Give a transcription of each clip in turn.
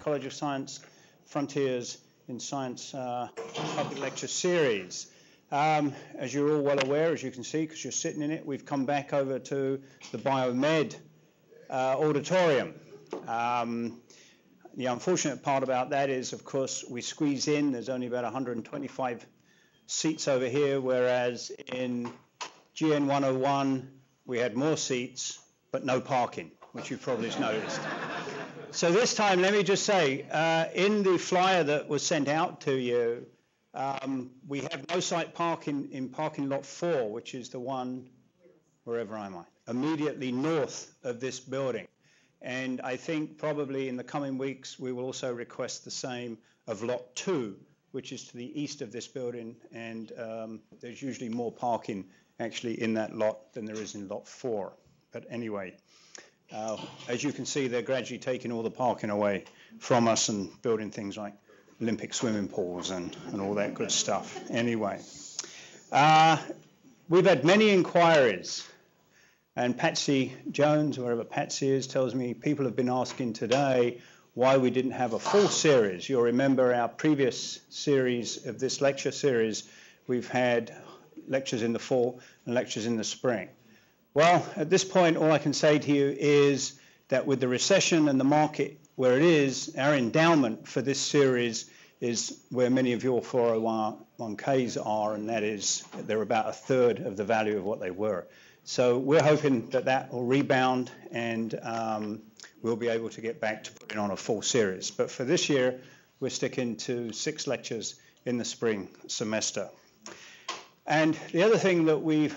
College of Science, Frontiers in Science public lecture series. As you're all well aware, as you can see, because you're sitting in it, we've come back over to the Biomed auditorium. The unfortunate part about that is, of course, we squeeze in. There's only about 125 seats over here, whereas in GN 101, we had more seats, but no parking, which you've probably noticed. So this time, let me just say, in the flyer that was sent out to you, we have no site parking in parking lot 4, which is the one, wherever am I, immediately north of this building. And I think probably in the coming weeks, we will also request the same of lot 2, which is to the east of this building. And there's usually more parking actually in that lot than there is in lot 4. But anyway, as you can see, they're gradually taking all the parking away from us and building things like Olympic swimming pools and all that good stuff. Anyway, we've had many inquiries. And Patsy Jones, wherever Patsy is, tells me people have been asking today why we didn't have a full series. You'll remember our previous series of this lecture series, we've had lectures in the fall and lectures in the spring. Well, at this point, all I can say to you is that with the recession and the market where it is, our endowment for this series is where many of your 401ks are, and that is they're about a third of the value of what they were. So we're hoping that that will rebound and we'll be able to get back to putting on a full series. But for this year, we're sticking to 6 lectures in the spring semester. And the other thing that we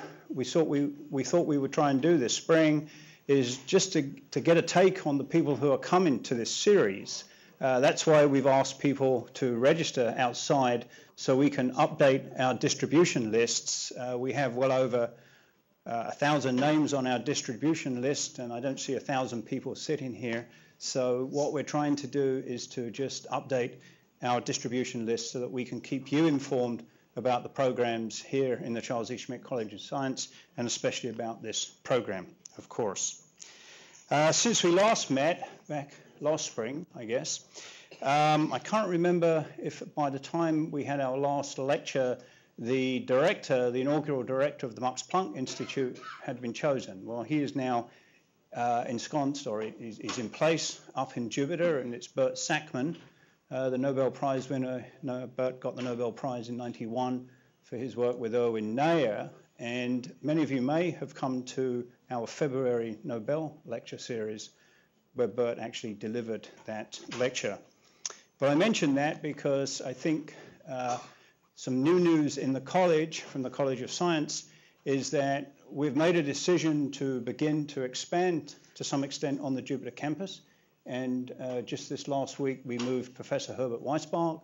thought we would try and do this spring is just to get a take on the people who are coming to this series. That's why we've asked people to register outside so we can update our distribution lists. We have well over 1,000 names on our distribution list, and I don't see 1,000 people sitting here. So what we're trying to do is to just update our distribution list so that we can keep you informed about the programs here in the Charles E. Schmidt College of Science, and especially about this program, of course. Since we last met, back last spring, I guess, I can't remember if by the time we had our last lecture, the director, the inaugural director of the Max Planck Institute had been chosen. Well, he is now ensconced, or he's in place up in Jupiter, and it's Bert Sackman, the Nobel Prize winner. Bert got the Nobel Prize in '91 for his work with Erwin Neyer, and many of you may have come to our February Nobel lecture series where Bert actually delivered that lecture. But I mention that because I think some new news in the college, from the College of Science, is that we've made a decision to begin to expand to some extent on the Jupiter campus. And just this last week, we moved Professor Herbert Weisbach,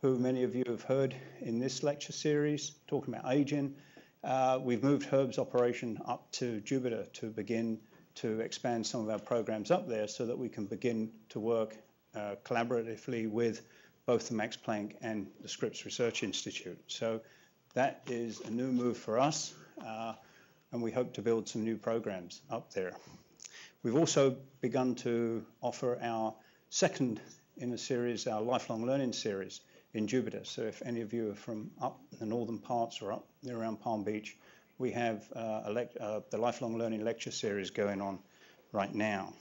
who many of you have heard in this lecture series, talking about aging. We've moved Herb's operation up to Jupiter to begin to expand some of our programs up there so that we can begin to work collaboratively with both the Max Planck and the Scripps Research Institute. So that is a new move for us, and we hope to build some new programs up there. We've also begun to offer our second in a series, our lifelong learning series in Jupiter. So if any of you are from up the northern parts or up near around Palm Beach, we have the lifelong learning lecture series going on right now.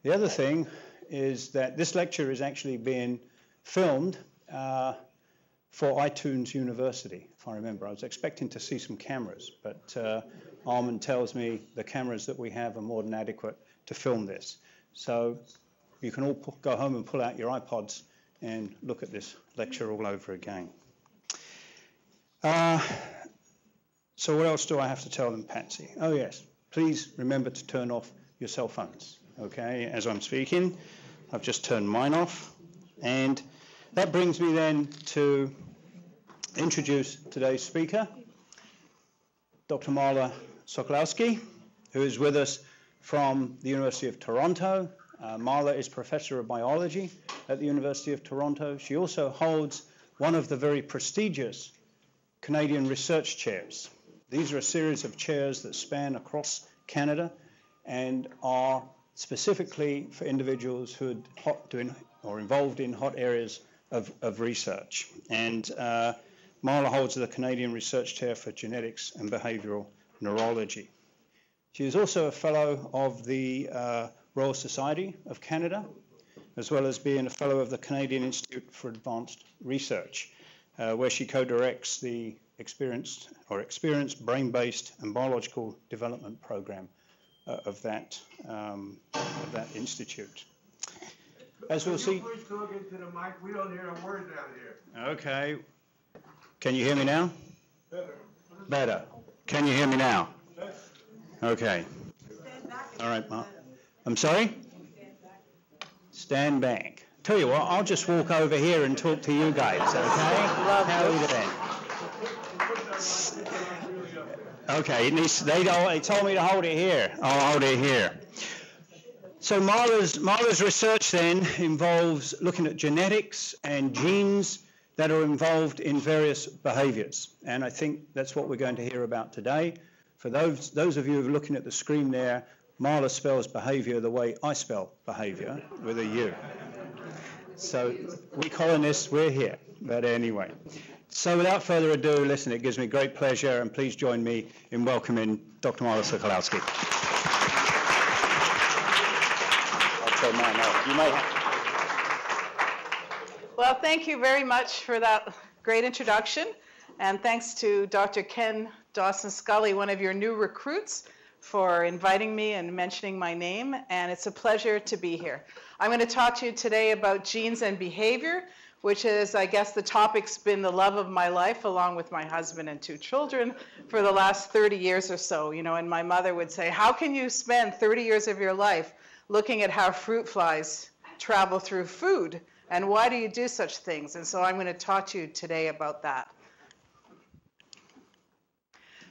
The other thing is that this lecture is actually being filmed for iTunes University, if I remember. I was expecting to see some cameras, but Armand tells me the cameras that we have are more than adequate to film this. So you can all go home and pull out your iPods and look at this lecture all over again. So what else do I have to tell them, Patsy? Oh yes, please remember to turn off your cell phones, okay, as I'm speaking. I've just turned mine off. And that brings me then to introduce today's speaker, Dr. Marla Sokolowski, who is with us from the University of Toronto. Marla is Professor of Biology at the University of Toronto. She also holds one of the very prestigious Canadian research chairs. These are a series of chairs that span across Canada and are specifically for individuals who are doing or involved in hot areas of research. And Marla holds the Canadian Research Chair for Genetics and Behavioural Neurology. She is also a fellow of the Royal Society of Canada, as well as being a fellow of the Canadian Institute for Advanced Research, where she co-directs the Experienced Brain-Based and Biological Development Program of that institute. As we'll see. Please talk into the mic. We don't hear a word down here. Okay. Can you hear me now? Better. Better. Can you hear me now? Okay. All right, Mark. I'm sorry? Stand back. Tell you what, I'll just walk over here and talk to you guys, okay? How are you doing? Okay, they told me to hold it here. I'll hold it here. So Marla's research then involves looking at genetics and genes that are involved in various behaviours. And I think that's what we're going to hear about today. For those of you who are looking at the screen there, Marla spells behaviour the way I spell behaviour, with a U. So we colonists, we're here. But anyway. So without further ado, listen, it gives me great pleasure, and please join me in welcoming Dr. Marla Sokolowski. I'll turn mine off. You may have. Well, thank you very much for that great introduction. And thanks to Dr. Ken Dawson-Scully, one of your new recruits, for inviting me and mentioning my name. And it's a pleasure to be here. I'm going to talk to you today about genes and behavior, which is, I guess, the topic's been the love of my life, along with my husband and 2 children, for the last 30 years or so. You know, and my mother would say, how can you spend 30 years of your life looking at how fruit flies travel through food? And why do you do such things? And so I'm going to talk to you today about that.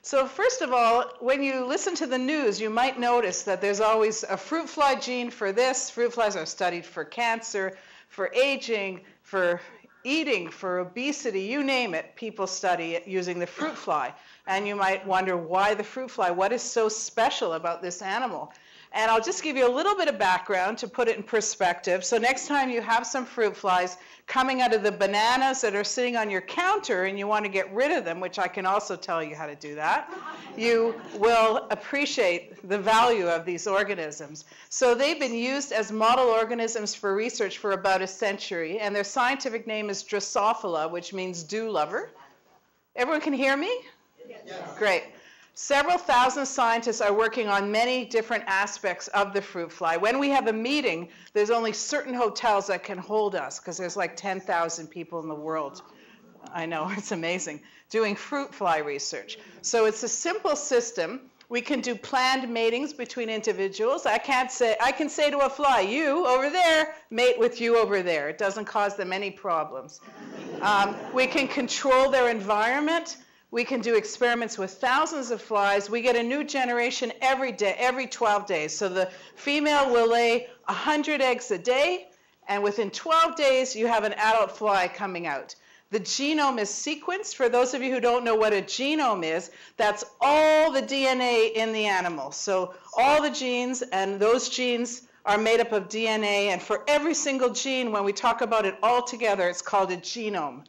So first of all, when you listen to the news, you might notice that there's always a fruit fly gene for this. Fruit flies are studied for cancer, for aging, for eating, for obesity, you name it. People study it using the fruit fly. And you might wonder, why the fruit fly? What is so special about this animal? And I'll just give you a little bit of background to put it in perspective. So next time you have some fruit flies coming out of the bananas that are sitting on your counter and you want to get rid of them, which I can also tell you how to do that, you will appreciate the value of these organisms. So they've been used as model organisms for research for about a century, and their scientific name is Drosophila, which means dew lover. Everyone can hear me? Yes. Great. Several thousand scientists are working on many different aspects of the fruit fly. When we have a meeting, there's only certain hotels that can hold us, because there's like 10,000 people in the world. I know, it's amazing, doing fruit fly research. So it's a simple system. We can do planned matings between individuals. I can say to a fly, you over there, mate with you over there. It doesn't cause them any problems. We can control their environment. We can do experiments with thousands of flies. We get a new generation every day, every 12 days. So the female will lay 100 eggs a day, and within 12 days, you have an adult fly coming out. The genome is sequenced. For those of you who don't know what a genome is, that's all the DNA in the animal. So all the genes, and those genes are made up of DNA. And for every single gene, when we talk about it all together, it's called a genome.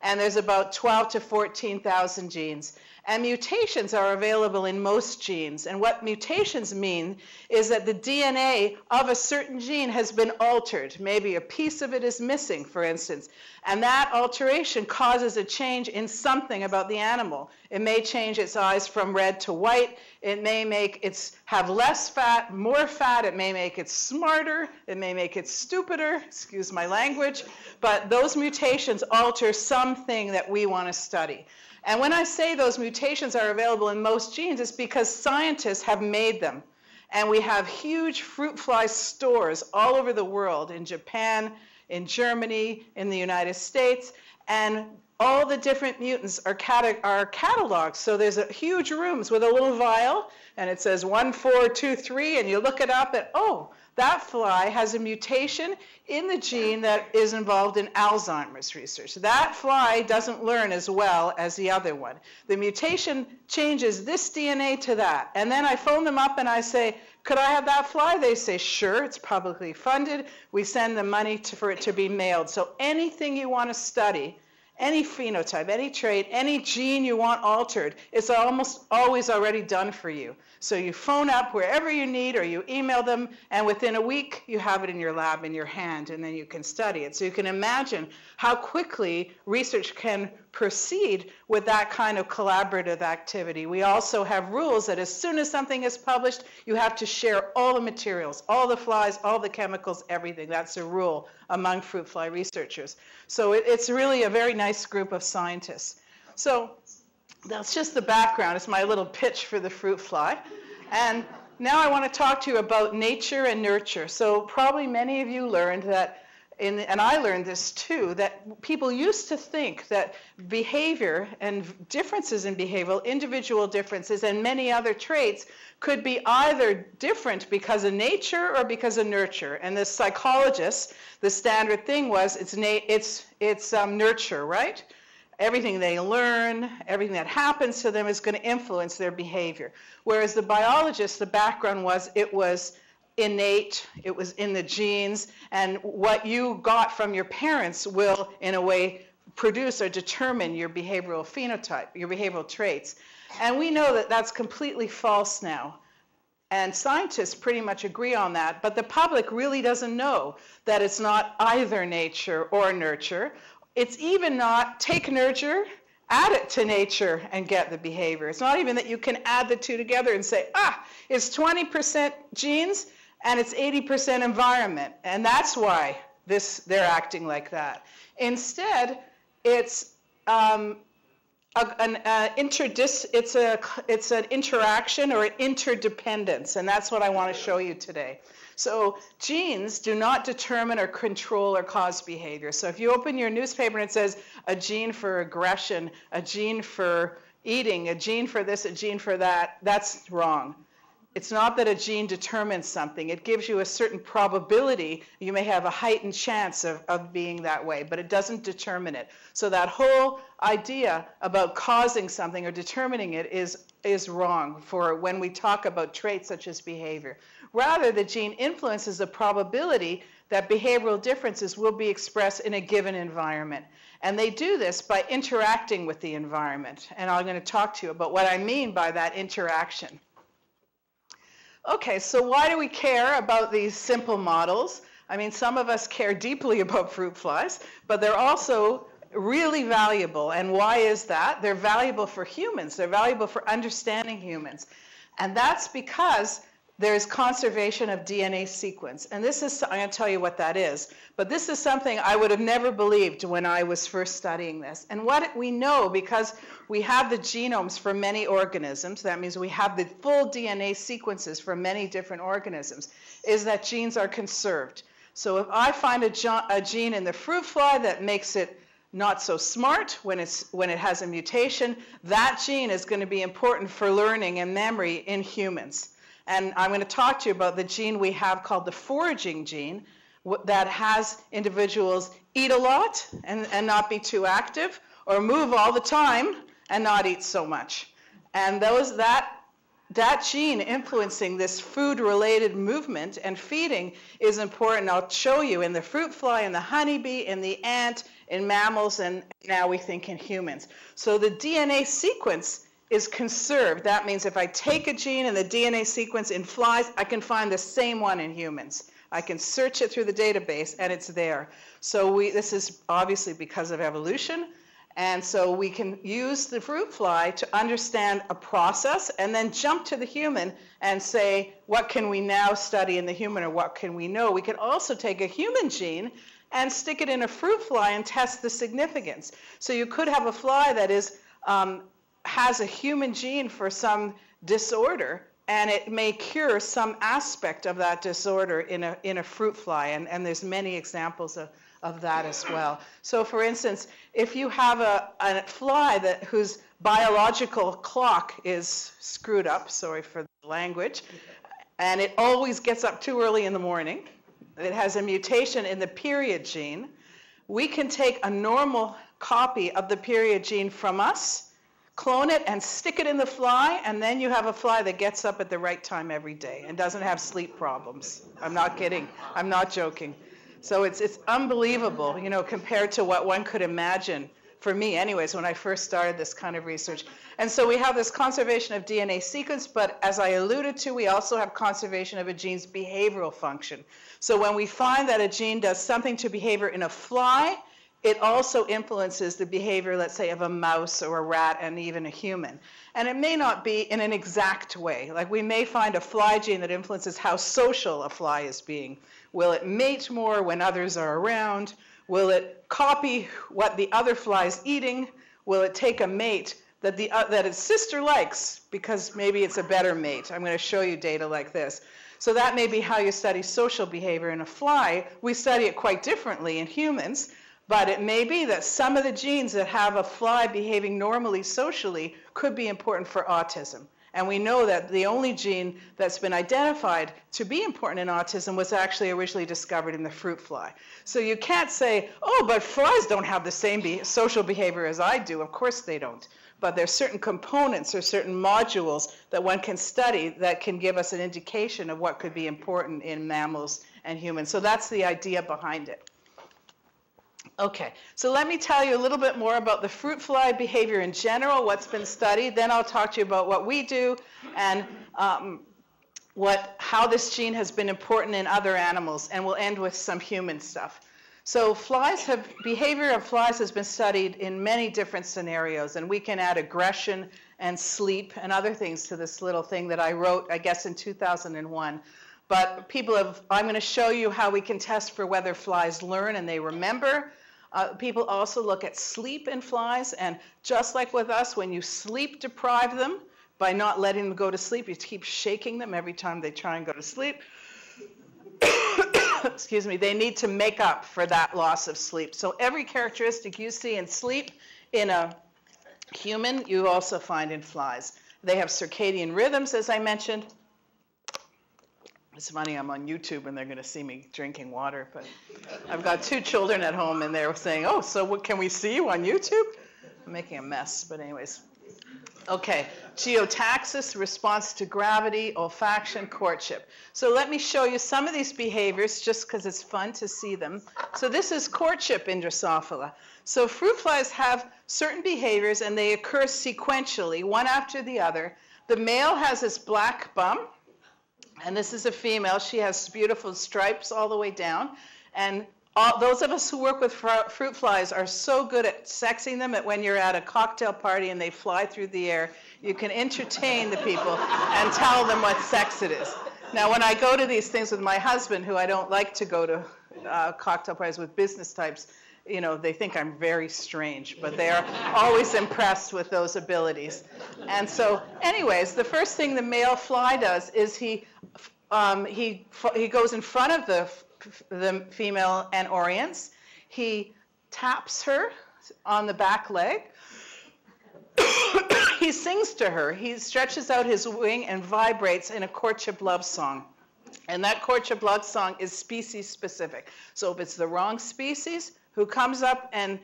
And there's about 12 to 14,000 genes. And mutations are available in most genes. And what mutations mean is that the DNA of a certain gene has been altered. Maybe a piece of it is missing, for instance. And that alteration causes a change in something about the animal. It may change its eyes from red to white. It may make it have less fat, more fat. It may make it smarter. It may make it stupider, excuse my language. But those mutations alter something that we want to study. And when I say those mutations are available in most genes, it's because scientists have made them. And we have huge fruit fly stores all over the world, in Japan, in Germany, in the United States, and all the different mutants are cataloged. So there's huge rooms with a little vial, and it says 1423, and you look it up, and oh, that fly has a mutation in the gene that is involved in Alzheimer's research. That fly doesn't learn as well as the other one. The mutation changes this DNA to that. And then I phone them up and I say, Could I have that fly? They say, sure, it's publicly funded. We send the money for it to be mailed. So anything you want to study, any phenotype, any trait, any gene you want altered, it's almost always already done for you. So you phone up wherever you need, or you email them, and within a week you have it in your lab in your hand, and then you can study it. So you can imagine how quickly research can proceed with that kind of collaborative activity. We also have rules that as soon as something is published, you have to share all the materials, all the flies, all the chemicals, everything. That's a rule among fruit fly researchers. So it's really a very nice group of scientists. So that's just the background. It's my little pitch for the fruit fly. And now I want to talk to you about nature and nurture. So probably many of you learned that, and I learned this too, that people used to think that behavior and differences in behavioral, individual differences, and many other traits could be either different because of nature or because of nurture. And the psychologists, the standard thing was it's nurture, right? Everything they learn, everything that happens to them is going to influence their behavior. Whereas the biologists, the background was it was innate, it was in the genes, and what you got from your parents will, in a way, produce or determine your behavioral phenotype, your behavioral traits. And we know that that's completely false now. And scientists pretty much agree on that, but the public really doesn't know that it's not either nature or nurture. It's even not take nurture, add it to nature, and get the behavior. It's not even that you can add the two together and say, it's 20% genes and it's 80% environment, and that's why they're acting like that. Instead, it's an interaction or an interdependence, and that's what I want to show you today. So genes do not determine or control or cause behavior. So if you open your newspaper and it says a gene for aggression, a gene for eating, a gene for this, a gene for that, that's wrong. It's not that a gene determines something. It gives you a certain probability. You may have a heightened chance of being that way, but it doesn't determine it. So that whole idea about causing something or determining it is wrong for when we talk about traits such as behavior. Rather, the gene influences the probability that behavioral differences will be expressed in a given environment. And they do this by interacting with the environment. And I'm going to talk to you about what I mean by that interaction. Okay, so why do we care about these simple models? I mean, some of us care deeply about fruit flies, but they're also really valuable. And why is that? They're valuable for humans. They're valuable for understanding humans. And that's because there's conservation of DNA sequence. And this is, I'm going to tell you what that is, but this is something I would have never believed when I was first studying this. And what we know, because we have the genomes for many organisms, that means we have the full DNA sequences for many different organisms, is that genes are conserved. So if I find a gene in the fruit fly that makes it not so smart when it has a mutation, that gene is going to be important for learning and memory in humans. And I'm going to talk to you about the gene we have called the foraging gene that has individuals eat a lot and not be too active, or move all the time and not eat so much. And that gene influencing this food-related movement and feeding is important. I'll show you in the fruit fly, in the honeybee, in the ant, in mammals, and now we think in humans. So the DNA sequence is conserved. That means if I take a gene in the DNA sequence in flies, I can find the same one in humans. I can search it through the database and it's there. So this is obviously because of evolution. And so we can use the fruit fly to understand a process and then jump to the human and say, what can we now study in the human, or what can we know? We can also take a human gene and stick it in a fruit fly and test the significance. So you could have a fly that has a human gene for some disorder, and it may cure some aspect of that disorder in a fruit fly, and there's many examples of that as well. So for instance, if you have a fly whose biological clock is screwed up, sorry for the language, and it always gets up too early in the morning, it has a mutation in the period gene, we can take a normal copy of the period gene from us, clone it and stick it in the fly, and then you have a fly that gets up at the right time every day and doesn't have sleep problems. I'm not kidding. I'm not joking. So it's unbelievable, you know, compared to what one could imagine, for me anyways, when I first started this kind of research. And so we have this conservation of DNA sequence, but as I alluded to, we also have conservation of a gene's behavioral function. So when we find that a gene does something to behavior in a fly, it also influences the behavior, let's say, of a mouse or a rat and even a human. And it may not be in an exact way. Like we may find a fly gene that influences how social a fly is being. Will it mate more when others are around? Will it copy what the other fly is eating? Will it take a mate that its sister likes because maybe it's a better mate? I'm going to show you data like this. So that may be how you study social behavior in a fly. We study it quite differently in humans. But it may be that some of the genes that have a fly behaving normally socially could be important for autism. And we know that the only gene that's been identified to be important in autism was actually originally discovered in the fruit fly. So you can't say, oh, but flies don't have the same social behavior as I do. Of course they don't. But there's certain components or certain modules that one can study that can give us an indication of what could be important in mammals and humans. So that's the idea behind it. Okay, so let me tell you a little bit more about the fruit fly behavior in general, what's been studied. Then I'll talk to you about what we do and how this gene has been important in other animals, and we'll end with some human stuff. So behavior of flies has been studied in many different scenarios, and we can add aggression and sleep and other things to this little thing that I wrote, I guess, in 2001. But I'm going to show you how we can test for whether flies learn and they remember. People also look at sleep in flies, and just like with us, when you sleep deprive them by not letting them go to sleep, you keep shaking them every time they try and go to sleep. Excuse me, they need to make up for that loss of sleep. So every characteristic you see in sleep in a human, you also find in flies. They have circadian rhythms, as I mentioned. It's funny, I'm on YouTube and they're going to see me drinking water, but I've got 2 children at home and they're saying, oh, so what, can we see you on YouTube? I'm making a mess, but anyways. Okay, geotaxis, response to gravity, olfaction, courtship. So let me show you some of these behaviors just because it's fun to see them. So this is courtship in Drosophila. So fruit flies have certain behaviors and they occur sequentially, one after the other. The male has this black bum. And this is a female. She has beautiful stripes all the way down. And those of us who work with fruit flies are so good at sexing them that when you're at a cocktail party and they fly through the air, you can entertain the people and tell them what sex it is. Now, when I go to these things with my husband, who I don't like to go to cocktail parties with business types, you know, they think I'm very strange, but they are always impressed with those abilities. And so, anyways, the first thing the male fly does is he goes in front of the female and orients. He taps her on the back leg. He sings to her. He stretches out his wing and vibrates in a courtship love song. And that courtship love song is species specific. So if it's the wrong species who comes up and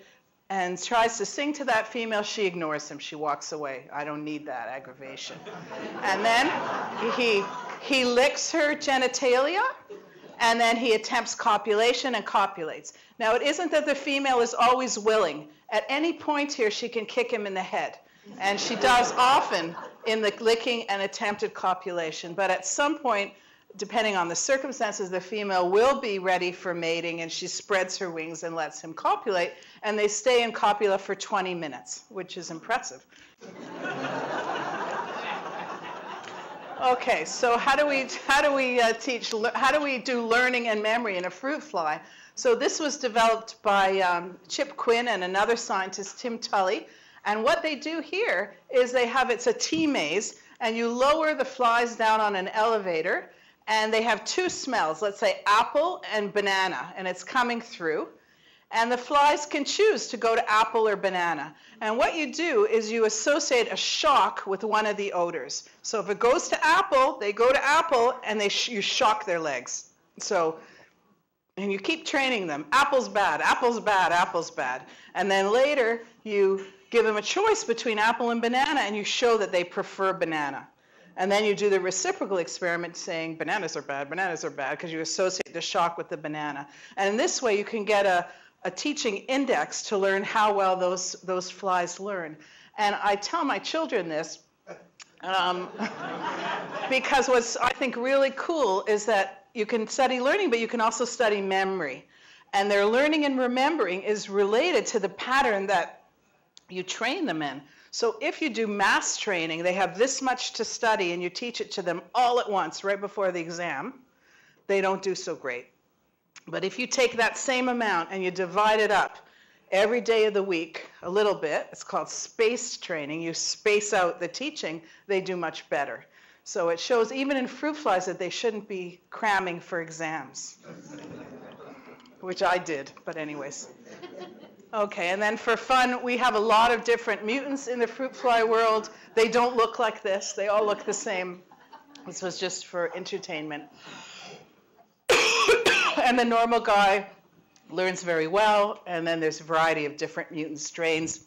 tries to sing to that female, she ignores him. She walks away. I don't need that aggravation. And then he licks her genitalia, and then he attempts copulation and copulates. Now, it isn't that the female is always willing. At any point here, she can kick him in the head. And she does often in the licking and attempted copulation. But at some point, depending on the circumstances, the female will be ready for mating, and she spreads her wings and lets him copulate, and they stay in copula for 20 minutes, which is impressive. Okay, so how do we do learning and memory in a fruit fly? So this was developed by Chip Quinn and another scientist, Tim Tully, and what they do here is it's a T-maze, and you lower the flies down on an elevator, and they have 2 smells, let's say apple and banana, and it's coming through. And the flies can choose to go to apple or banana. And what you do is you associate a shock with one of the odors. So if it goes to apple, they go to apple, and you shock their legs. And you keep training them. Apple's bad, apple's bad, apple's bad. And then later, you give them a choice between apple and banana, and you show that they prefer banana. And then you do the reciprocal experiment saying bananas are bad, because you associate the shock with the banana. And in this way, you can get a teaching index to learn how well those flies learn. And I tell my children this because what's, I think, really cool is that you can study learning, but you can also study memory. And their learning and remembering is related to the pattern that you train them in. So if you do mass training, they have this much to study, and you teach it to them all at once right before the exam, they don't do so great. But if you take that same amount and you divide it up every day of the week a little bit, it's called spaced training, you space out the teaching, they do much better. So it shows even in fruit flies that they shouldn't be cramming for exams, which I did, but anyways. Okay, and then for fun, we have a lot of different mutants in the fruit fly world. They don't look like this. They all look the same. This was just for entertainment. And the normal guy learns very well, and then there's a variety of different mutant strains.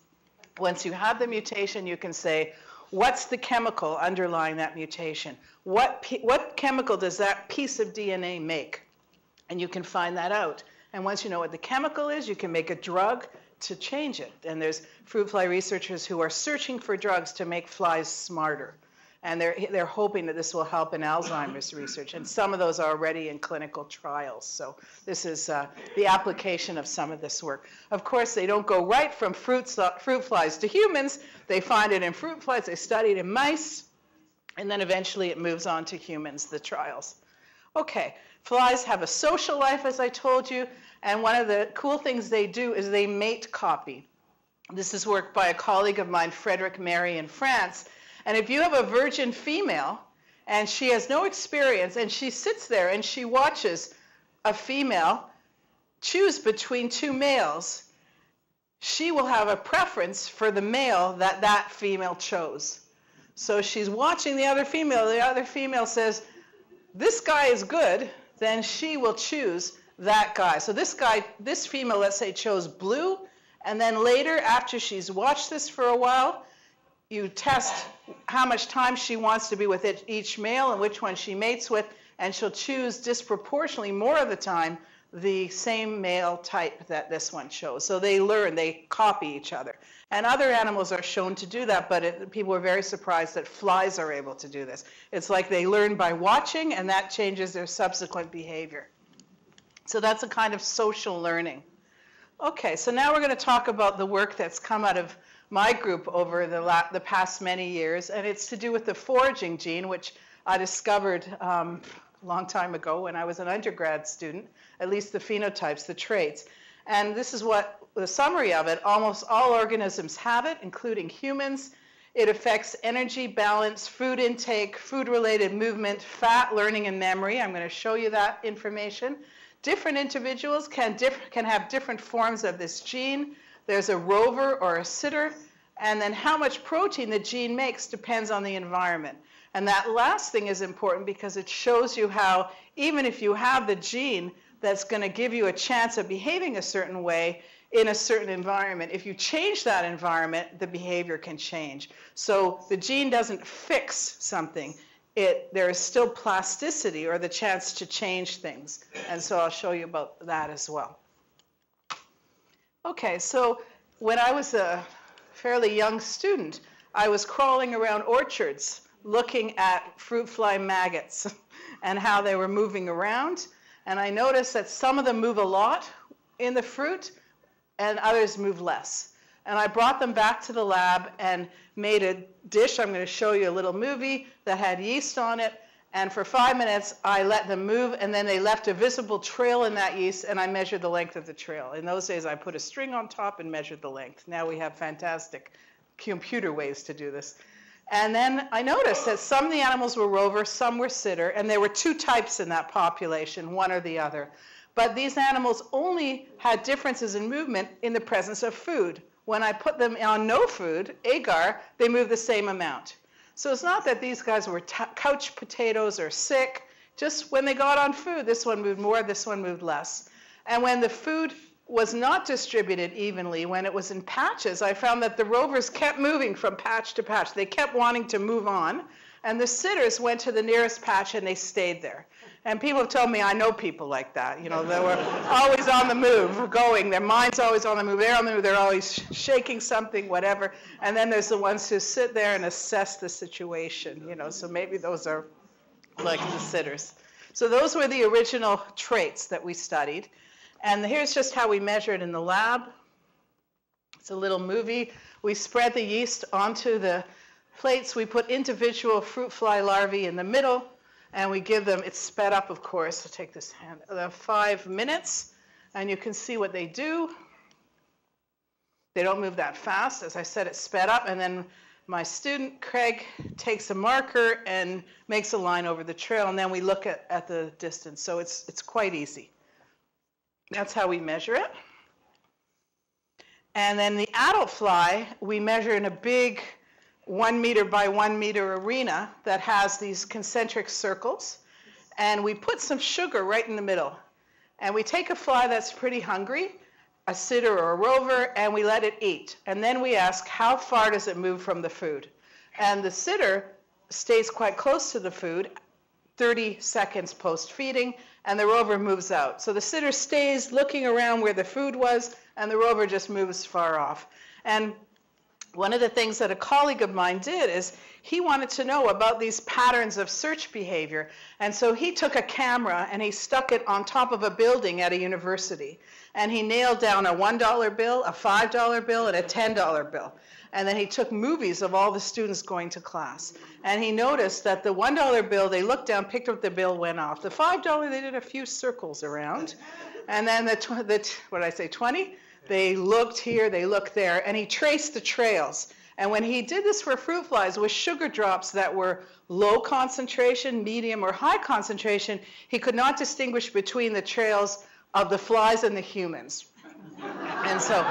Once you have the mutation, you can say, what's the chemical underlying that mutation? What chemical does that piece of DNA make? And you can find that out. And once you know what the chemical is, you can make a drug to change it. And there's fruit fly researchers who are searching for drugs to make flies smarter. And they're hoping that this will help in Alzheimer's research. And some of those are already in clinical trials. So this is the application of some of this work. Of course, they don't go right from fruit flies to humans. They find it in fruit flies. They study it in mice. And then eventually it moves on to humans, the trials. Okay, flies have a social life, as I told you. And one of the cool things they do is they mate copy. This is work by a colleague of mine, Frederic Mary, in France. And if you have a virgin female and she has no experience and she sits there and she watches a female choose between two males, she will have a preference for the male that that female chose. So she's watching the other female says, this guy is good, then she will choose that guy. So this female, let's say, chose blue, and then later, after she's watched this for a while, you test how much time she wants to be with each male and which one she mates with, and she'll choose disproportionately more of the time the same male type that this one chose. So they learn, they copy each other. And other animals are shown to do that, but people are very surprised that flies are able to do this. It's like they learn by watching, and that changes their subsequent behavior. So that's a kind of social learning. Okay, so now we're going to talk about the work that's come out of my group over the past many years, and it's to do with the foraging gene, which I discovered a long time ago when I was an undergrad student, at least the phenotypes, the traits. And this is what the summary of it. Almost all organisms have it, including humans. It affects energy, balance, food intake, food-related movement, fat, learning, and memory. I'm going to show you that information. Different individuals can have different forms of this gene. There's a rover or a sitter, and then how much protein the gene makes depends on the environment. And that last thing is important because it shows you how, even if you have the gene that's going to give you a chance of behaving a certain way in a certain environment, if you change that environment, the behavior can change. So the gene doesn't fix something. There is still plasticity, or the chance to change things. And so I'll show you about that as well. Okay, so when I was a fairly young student, I was crawling around orchards looking at fruit fly maggots and how they were moving around. And I noticed that some of them move a lot in the fruit and others move less. And I brought them back to the lab and made a dish. I'm going to show you a little movie that had yeast on it. And for 5 minutes, I let them move, and then they left a visible trail in that yeast, and I measured the length of the trail. In those days, I put a string on top and measured the length. Now we have fantastic computer ways to do this. And then I noticed that some of the animals were rover, some were sitter, and there were two types in that population, one or the other. But these animals only had differences in movement in the presence of food. When I put them on no food, agar, they moved the same amount. So it's not that these guys were couch potatoes or sick. Just when they got on food, this one moved more, this one moved less. And when the food was not distributed evenly when it was in patches. I found that the rovers kept moving from patch to patch. They kept wanting to move on, and the sitters went to the nearest patch and they stayed there. And people have told me, I know people like that. You know, they were always on the move, going. Their mind's always on the move. They're on the move. They're always shaking something, whatever. And then there's the ones who sit there and assess the situation. You know, so maybe those are like the sitters. So those were the original traits that we studied. And here's just how we measure it in the lab. It's a little movie. We spread the yeast onto the plates. We put individual fruit fly larvae in the middle. And we give them, it's sped up, of course. I'll take this hand, 5 minutes, and you can see what they do. They don't move that fast. As I said, it's sped up, and then my student, Craig, takes a marker and makes a line over the trail, and then we look at the distance. So it's quite easy. That's how we measure it. And then the adult fly, we measure in a big 1 meter by 1 meter arena that has these concentric circles, and we put some sugar right in the middle, and we take a fly that's pretty hungry, a sitter or a rover, and we let it eat, and then we ask how far does it move from the food, and the sitter stays quite close to the food 30 seconds post feeding, and the rover moves out. So the sitter stays looking around where the food was, and the rover just moves far off. And one of the things that a colleague of mine did is he wanted to know about these patterns of search behavior. And so he took a camera and he stuck it on top of a building at a university. And he nailed down a $1 bill, a $5 bill, and a $10 bill. And then he took movies of all the students going to class. And he noticed that the $1 bill, they looked down, picked up the bill, went off. The $5, they did a few circles around. And then what did I say, 20? They looked here, they looked there, and he traced the trails. And when he did this for fruit flies with sugar drops that were low concentration, medium, or high concentration, he could not distinguish between the trails of the flies and the humans. And so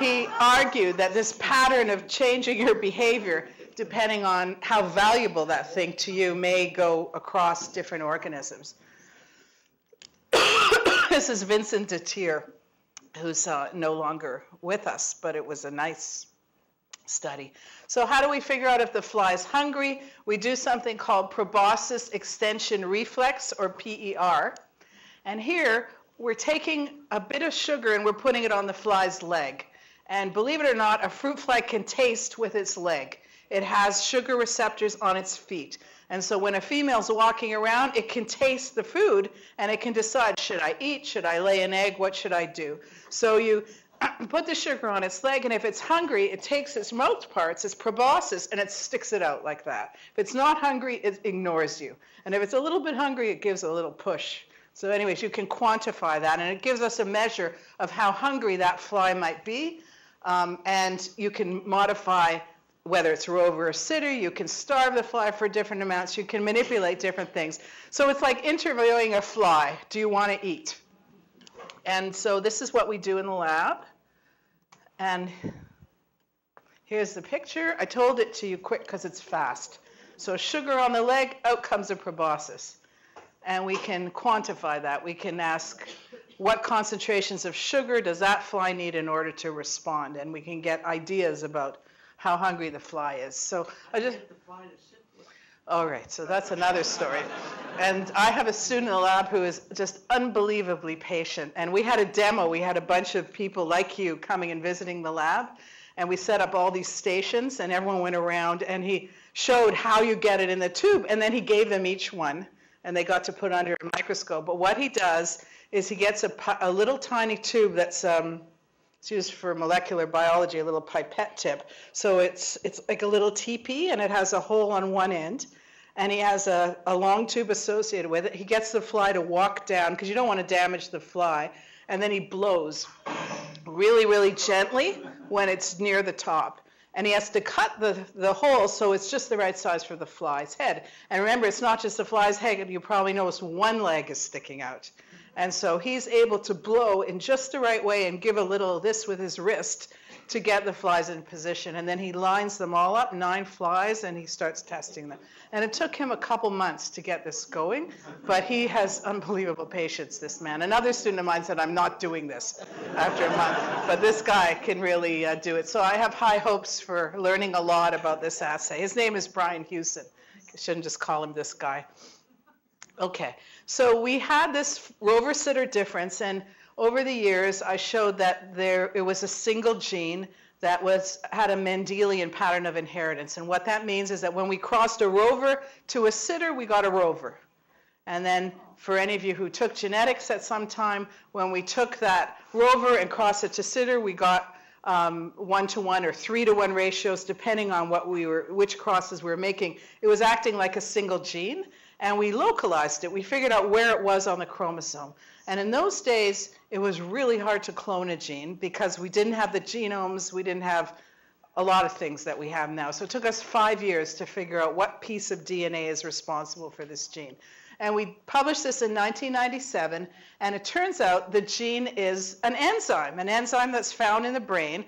he argued that this pattern of changing your behavior, depending on how valuable that thing to you, may go across different organisms. This is Vincent de Tier, who's no longer with us, but it was a nice study. So how do we figure out if the fly is hungry? We do something called Proboscis extension reflex, or PER. And here, we're taking a bit of sugar and we're putting it on the fly's leg. And believe it or not, a fruit fly can taste with its leg. It has sugar receptors on its feet. And so when a female's walking around, it can taste the food and it can decide, should I eat? Should I lay an egg? What should I do? So you put the sugar on its leg, and if it's hungry, it takes its mouth parts, its proboscis, and it sticks it out like that. If it's not hungry, it ignores you. And if it's a little bit hungry, it gives a little push. So anyways, you can quantify that, and it gives us a measure of how hungry that fly might be. And you can modify whether it's rover or sitter. You can starve the fly for different amounts. You can manipulate different things. So it's like interviewing a fly. Do you want to eat? And so this is what we do in the lab. And here's the picture. I told it to you quick because it's fast. So sugar on the leg, out comes a proboscis. And we can quantify that. We can ask, what concentrations of sugar does that fly need in order to respond? And we can get ideas about how hungry the fly is. So I just... All right, so that's another story. And I have a student in the lab who is just unbelievably patient. And we had a demo. We had a bunch of people like you coming and visiting the lab. And we set up all these stations, and everyone went around, and he showed how you get it in the tube. And then he gave them each one, and they got to put under a microscope. But what he does is he gets a little tiny tube that's it's used for molecular biology, a little pipette tip. So it's like a little teepee, and it has a hole on one end. And he has a long tube associated with it. He gets the fly to walk down, because you don't want to damage the fly. And then he blows really, really gently when it's near the top. And he has to cut the hole so it's just the right size for the fly's head. And remember, it's not just the fly's head. You probably notice one leg is sticking out. And so he's able to blow in just the right way and give a little of this with his wrist to get the flies in position. And then he lines them all up, 9 flies, and he starts testing them. And it took him a couple months to get this going, but he has unbelievable patience, this man. Another student of mine said, I'm not doing this after a month, but this guy can really do it. So I have high hopes for learning a lot about this assay. His name is Brian Hewson. I shouldn't just call him this guy. Okay, so we had this rover-sitter difference, and over the years I showed that it was a single gene that had a Mendelian pattern of inheritance. And what that means is that when we crossed a rover to a sitter, we got a rover. And then for any of you who took genetics at some time, when we took that rover and crossed it to sitter, we got 1-to-1 or 3-to-1 ratios, depending on which crosses we were making. It was acting like a single gene, and we localized it. We figured out where it was on the chromosome. And in those days, it was really hard to clone a gene because we didn't have the genomes, we didn't have a lot of things that we have now. So it took us 5 years to figure out what piece of DNA is responsible for this gene. And we published this in 1997, and it turns out the gene is an enzyme that's found in the brain.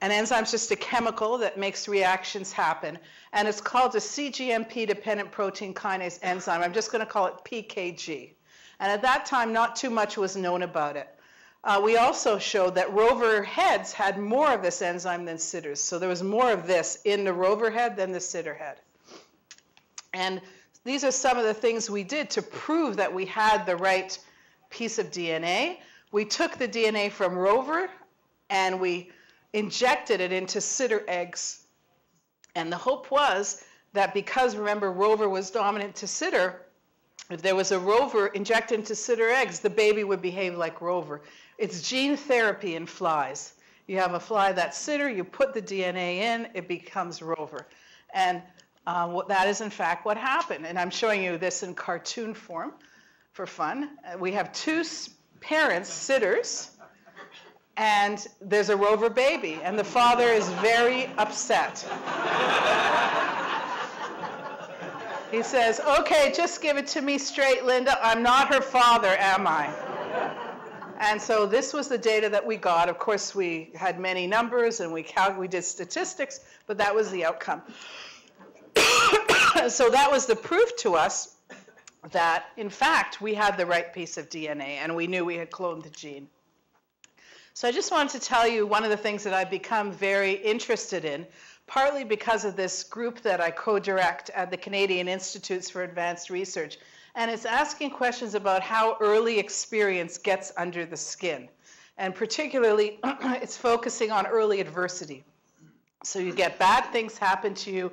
An enzyme is just a chemical that makes reactions happen, and it's called a cGMP-dependent protein kinase enzyme. I'm just going to call it PKG. And at that time, not too much was known about it. We also showed that rover heads had more of this enzyme than sitters. So there was more of this in the rover head than the sitter head. And these are some of the things we did to prove that we had the right piece of DNA. We took the DNA from rover and we injected it into sitter eggs. And the hope was that because, remember, rover was dominant to sitter, if there was a rover injected into sitter eggs, the baby would behave like rover. It's gene therapy in flies. You have a fly that's sitter, you put the DNA in, it becomes rover. And that is, in fact, what happened. And I'm showing you this in cartoon form for fun. We have 2 parents, sitters, and there's a rover baby, and the father is very upset. He says, okay, just give it to me straight, Linda. I'm not her father, am I? And so this was the data that we got. Of course, we had many numbers, and we did statistics, but that was the outcome. So that was the proof to us that, in fact, we had the right piece of DNA, and we knew we had cloned the gene. So I just wanted to tell you one of the things that I've become very interested in, partly because of this group that I co-direct at the Canadian Institutes for Advanced Research. And it's asking questions about how early experience gets under the skin. And particularly, it's focusing on early adversity. So you get bad things happen to you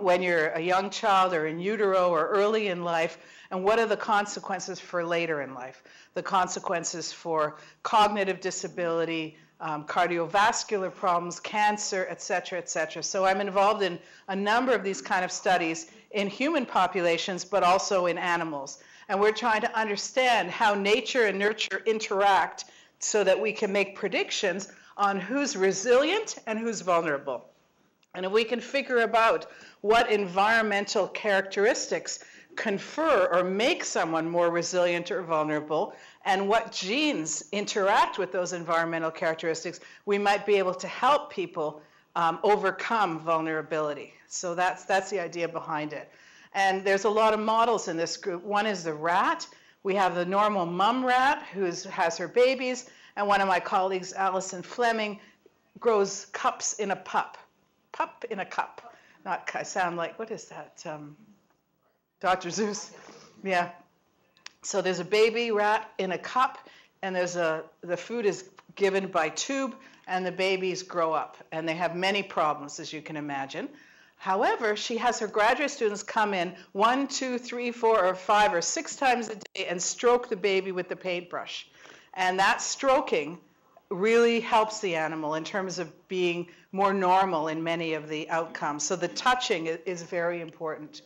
when you're a young child or in utero or early in life, and what are the consequences for later in life? The consequences for cognitive disability, cardiovascular problems, cancer, et cetera, et cetera. So I'm involved in a number of these kind of studies in human populations, but also in animals. And we're trying to understand how nature and nurture interact so that we can make predictions on who's resilient and who's vulnerable. And if we can figure out what environmental characteristics confer or make someone more resilient or vulnerable, and what genes interact with those environmental characteristics, we might be able to help people overcome vulnerability. So that's the idea behind it. And there's a lot of models in this group. One is the rat. We have the normal mum rat who has her babies, and one of my colleagues, Alison Fleming, grows cups in a pup. Pup in a cup. Not, I sound like, what is that? Dr. Zeus. Yeah. So there's a baby rat in a cup, and the food is given by tube, and the babies grow up, and they have many problems, as you can imagine. However, she has her graduate students come in 1, 2, 3, 4, or 5, or 6 times a day and stroke the baby with the paintbrush. And that stroking really helps the animal in terms of being more normal in many of the outcomes. So the touching is very important.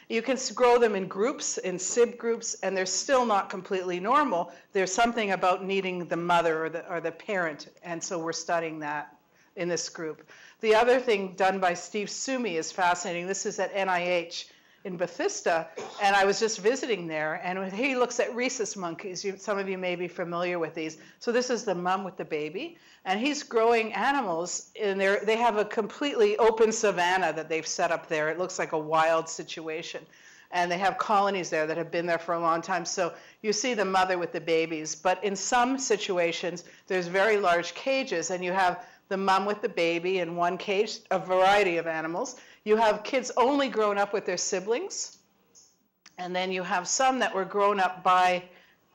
You can grow them in groups, in SIB groups, and they're still not completely normal. There's something about needing the mother or the parent, and so we're studying that in this group. The other thing done by Steve Sumi is fascinating. This is at NIH in Bethesda, and I was just visiting there, and he looks at rhesus monkeys. Some of you may be familiar with these. So this is the mom with the baby, and he's growing animals, and they have a completely open savanna that they've set up there. It looks like a wild situation. And they have colonies there that have been there for a long time. So you see the mother with the babies. But in some situations, there's very large cages, and you have the mom with the baby in one cage, a variety of animals. You have kids only grown up with their siblings. And then you have some that were grown up by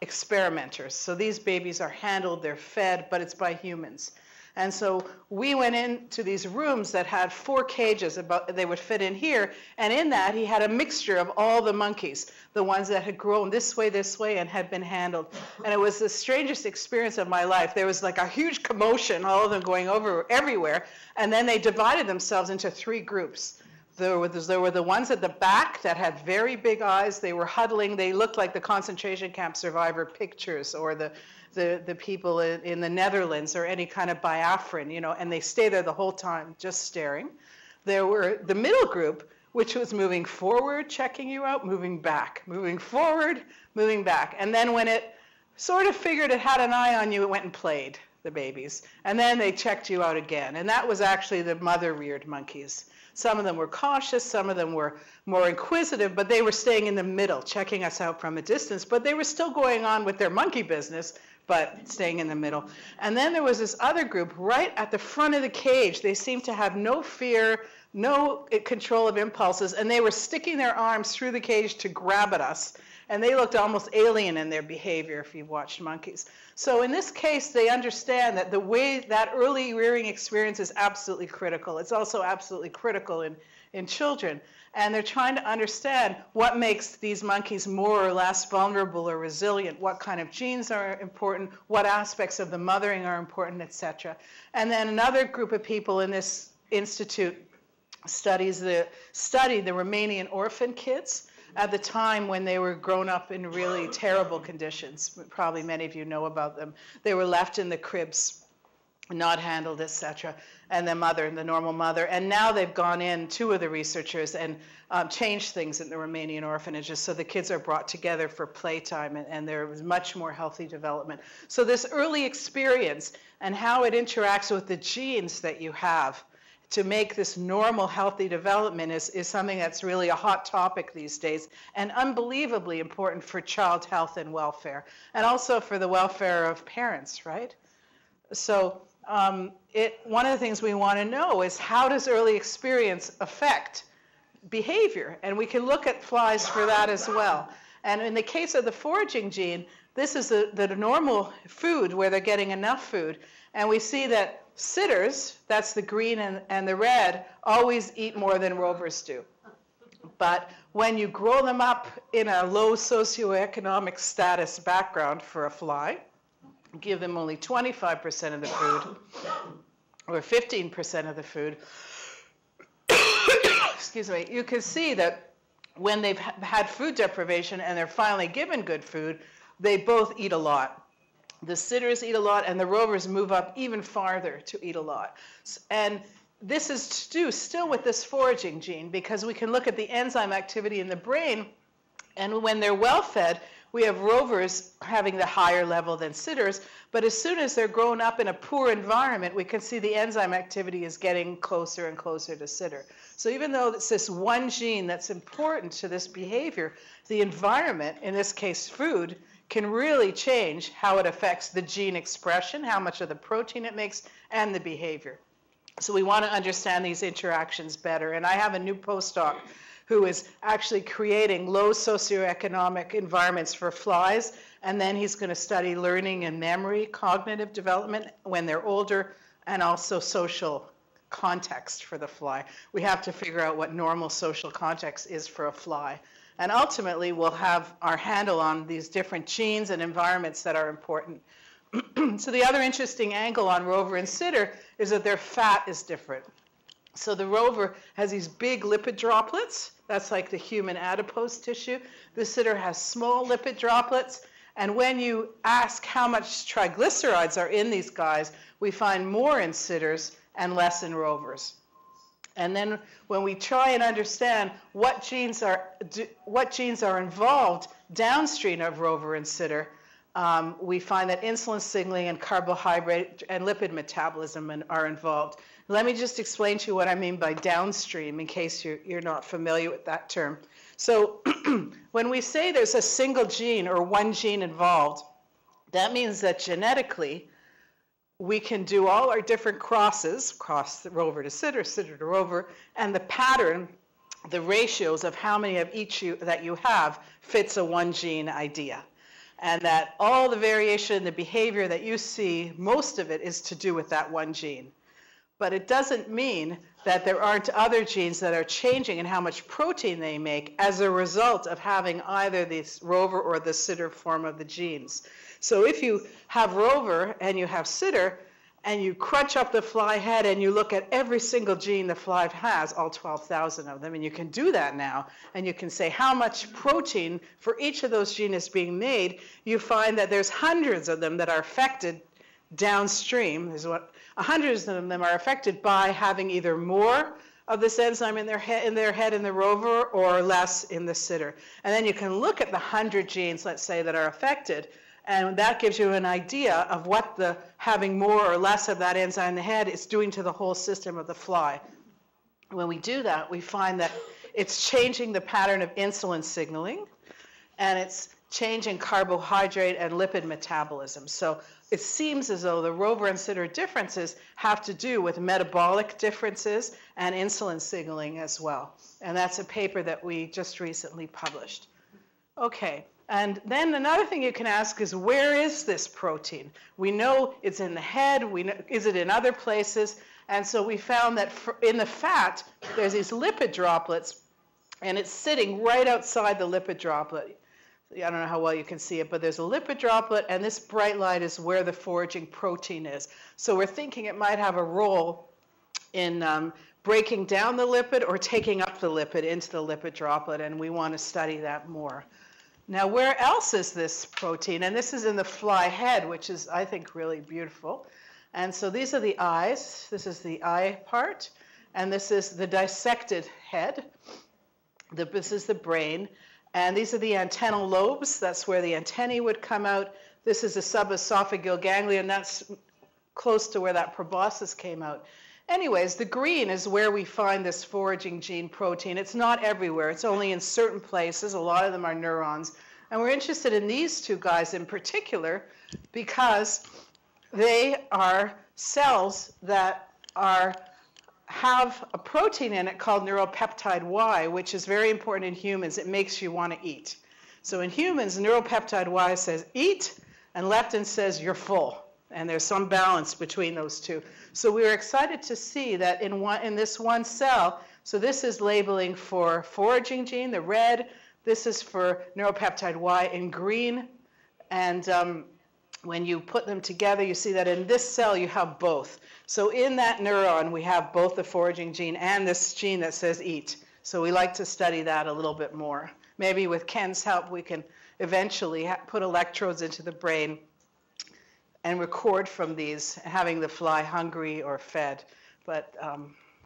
experimenters. So these babies are handled, they're fed, but it's by humans. And so we went into these rooms that had 4 cages, they would fit in here, and in that he had a mixture of all the monkeys, the ones that had grown this way, and had been handled. And it was the strangest experience of my life. There was like a huge commotion, all of them going over everywhere, and then they divided themselves into 3 groups. There were the ones at the back that had very big eyes. They were huddling. They looked like the concentration camp survivor pictures, or the people in the Netherlands, or any kind of Biafran, you know, and they stay there the whole time just staring. There were the middle group, which was moving forward, checking you out, moving back, moving forward, moving back. And then when it sort of figured it had an eye on you, it went and played, the babies. And then they checked you out again. And that was actually the mother-reared monkeys. Some of them were cautious, some of them were more inquisitive, but they were staying in the middle, checking us out from a distance. But they were still going on with their monkey business, but staying in the middle. And then there was this other group right at the front of the cage. They seemed to have no fear, no control of impulses, and they were sticking their arms through the cage to grab at us. And they looked almost alien in their behavior if you've watched monkeys. So in this case, they understand that the way that early rearing experience is absolutely critical. It's also absolutely critical in children. And they're trying to understand what makes these monkeys more or less vulnerable or resilient, what kind of genes are important, what aspects of the mothering are important, etc. And then another group of people in this institute studied the Romanian orphan kids at the time when they were grown up in really terrible conditions. Probably many of you know about them. They were left in the cribs, not handled, etc. And the mother, the normal mother. And now they've gone in, 2 of the researchers, and changed things in the Romanian orphanages. So the kids are brought together for playtime, and there was much more healthy development. So this early experience and how it interacts with the genes that you have to make this normal, healthy development is something that's really a hot topic these days, and unbelievably important for child health and welfare, and also for the welfare of parents, right? So one of the things we want to know is, how does early experience affect behavior? And we can look at flies for that as well. And in the case of the foraging gene, this is the normal food where they're getting enough food. And we see that sitters, that's the green and the red, always eat more than rovers do. But when you grow them up in a low socioeconomic status background for a fly, give them only 25% of the food, or 15% of the food, excuse me, you can see that when they've had food deprivation and they're finally given good food, they both eat a lot. The sitters eat a lot, and the rovers move up even farther to eat a lot. And this is to do still with this foraging gene, because we can look at the enzyme activity in the brain, and when they're well fed, we have rovers having the higher level than sitters, but as soon as they're grown up in a poor environment, we can see the enzyme activity is getting closer and closer to sitter. So even though it's this one gene that's important to this behavior, the environment, in this case food, can really change how it affects the gene expression, how much of the protein it makes, and the behavior. So we want to understand these interactions better. And I have a new postdoc who is actually creating low socioeconomic environments for flies, and then he's going to study learning and memory, cognitive development when they're older, and also social context for the fly. We have to figure out what normal social context is for a fly. And ultimately, we'll have our handle on these different genes and environments that are important. So the other interesting angle on rover and sitter is that their fat is different. So the rover has these big lipid droplets. That's like the human adipose tissue. The sitter has small lipid droplets. And when you ask how much triglycerides are in these guys, we find more in sitters and less in rovers. And then when we try and understand what genes are involved downstream of rover and sitter, we find that insulin signaling and carbohydrate and lipid metabolism are involved. Let me just explain to you what I mean by downstream in case you're not familiar with that term. So when we say there's a single gene or one gene involved, that means that genetically we can do all our different crosses, cross the rover to sitter, sitter to rover, and the pattern, the ratios of how many of each that you have fits a one gene idea. And that all the variation in the behavior that you see, most of it is to do with that one gene. But it doesn't mean that there aren't other genes that are changing in how much protein they make as a result of having either this rover or the sitter form of the genes. So if you have rover and you have sitter, and you crunch up the fly head and you look at every single gene the fly has, all 12,000 of them, and you can do that now, and you can say how much protein for each of those genes is being made, you find that there's hundreds of them that are affected downstream. Hundreds of them are affected by having either more of this enzyme in their head in the rover or less in the sitter. And then you can look at the 100 genes, let's say, that are affected, and that gives you an idea of what the having more or less of that enzyme in the head is doing to the whole system of the fly. When we do that, we find that it's changing the pattern of insulin signaling, and it's changing carbohydrate and lipid metabolism. So it seems as though the rover and sitter differences have to do with metabolic differences and insulin signaling as well. And that's a paper that we just recently published. Okay. And then another thing you can ask is, where is this protein? We know it's in the head. We know, is it in other places? And so we found that in the fat, there's these lipid droplets, and it's sitting right outside the lipid droplet. I don't know how well you can see it, but there's a lipid droplet, and this bright light is where the foraging protein is. So we're thinking it might have a role in breaking down the lipid or taking up the lipid into the lipid droplet, and we want to study that more. Now, where else is this protein? And this is in the fly head, which is, I think, really beautiful. And so these are the eyes. This is the eye part. And this is the dissected head. This is the brain. And these are the antennal lobes. That's where the antennae would come out. This is the subesophageal ganglion. That's close to where that proboscis came out. Anyways, the green is where we find this foraging gene protein. It's not everywhere. It's only in certain places. A lot of them are neurons. And we're interested in these two guys in particular because they are cells that have a protein in it called neuropeptide Y, which is very important in humans. It makes you want to eat. So in humans, neuropeptide Y says eat, and leptin says you're full. And there's some balance between those two. So we were excited to see that in this one cell, so this is labeling for foraging gene, the red. This is for neuropeptide Y in green. And when you put them together, you see that in this cell you have both. So in that neuron, we have both the foraging gene and this gene that says eat. So we like to study that a little bit more. Maybe with Ken's help, we can eventually put electrodes into the brain and record from these, having the fly hungry or fed. But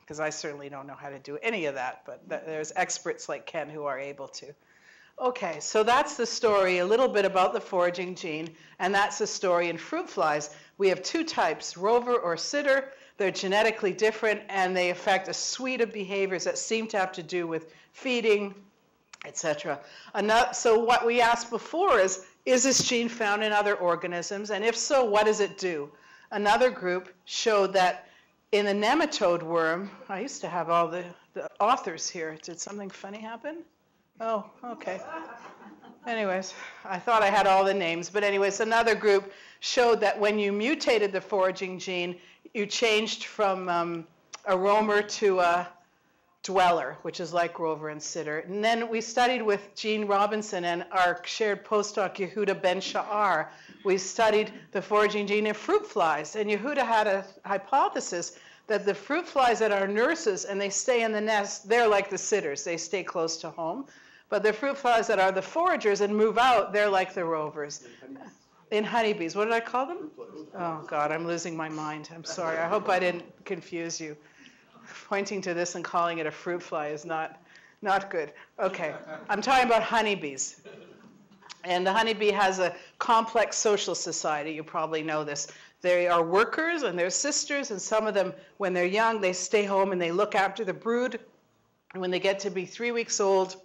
because I certainly don't know how to do any of that, but there's experts like Ken who are able to. Okay, so that's the story, a little bit about the foraging gene, and that's the story in fruit flies. We have two types, rover or sitter. They're genetically different, and they affect a suite of behaviors that seem to have to do with feeding, etc. So what we asked before is this gene found in other organisms? And if so, what does it do? Another group showed that in the nematode worm, I used to have all the authors here. Did something funny happen? Oh, okay. Anyways, I thought I had all the names. But anyways, another group showed that when you mutated the foraging gene, you changed from a roamer to a dweller, which is like rover and sitter. And then we studied with Jean Robinson and our shared postdoc, Yehuda Ben-Sha'ar. We studied the foraging gene in fruit flies. And Yehuda had a hypothesis that the fruit flies that are nurses and they stay in the nest, they're like the sitters. They stay close to home. But the fruit flies that are the foragers and move out, they're like the rovers. In honeybees. What did I call them? Oh, God, I'm losing my mind. I'm sorry. I hope I didn't confuse you. pointing to this and calling it a fruit fly is not good. Okay, I'm talking about honeybees. And the honeybee has a complex social society. You probably know this. They are workers and they're sisters, and some of them, when they're young, they stay home and they look after the brood. And when they get to be 3 weeks old,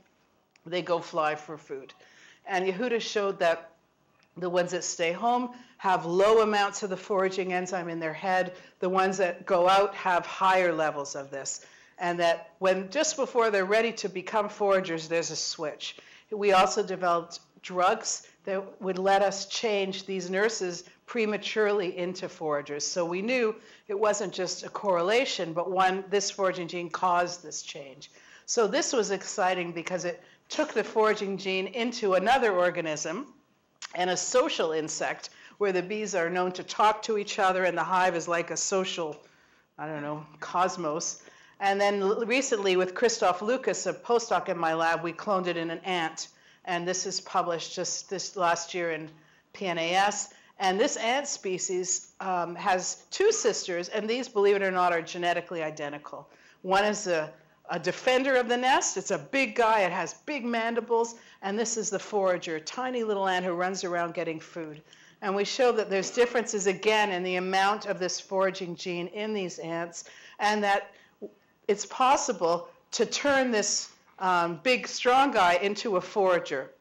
they go fly for food. And Yehuda showed that the ones that stay home have low amounts of the foraging enzyme in their head. The ones that go out have higher levels of this. And that when just before they're ready to become foragers, there's a switch. We also developed drugs that would let us change these nurses prematurely into foragers. So we knew it wasn't just a correlation, but this foraging gene caused this change. So this was exciting because it took the foraging gene into another organism and a social insect where the bees are known to talk to each other and the hive is like a social, cosmos. And then recently with Christoph Lucas, a postdoc in my lab, we cloned it in an ant. And this is published just this last year in PNAS. And this ant species has two sisters, and these, believe it or not, are genetically identical. One is a defender of the nest. It's a big guy. It has big mandibles. And this is the forager, tiny little ant who runs around getting food. And we show that there's differences, again, in the amount of this foraging gene in these ants, and that it's possible to turn this big, strong guy into a forager.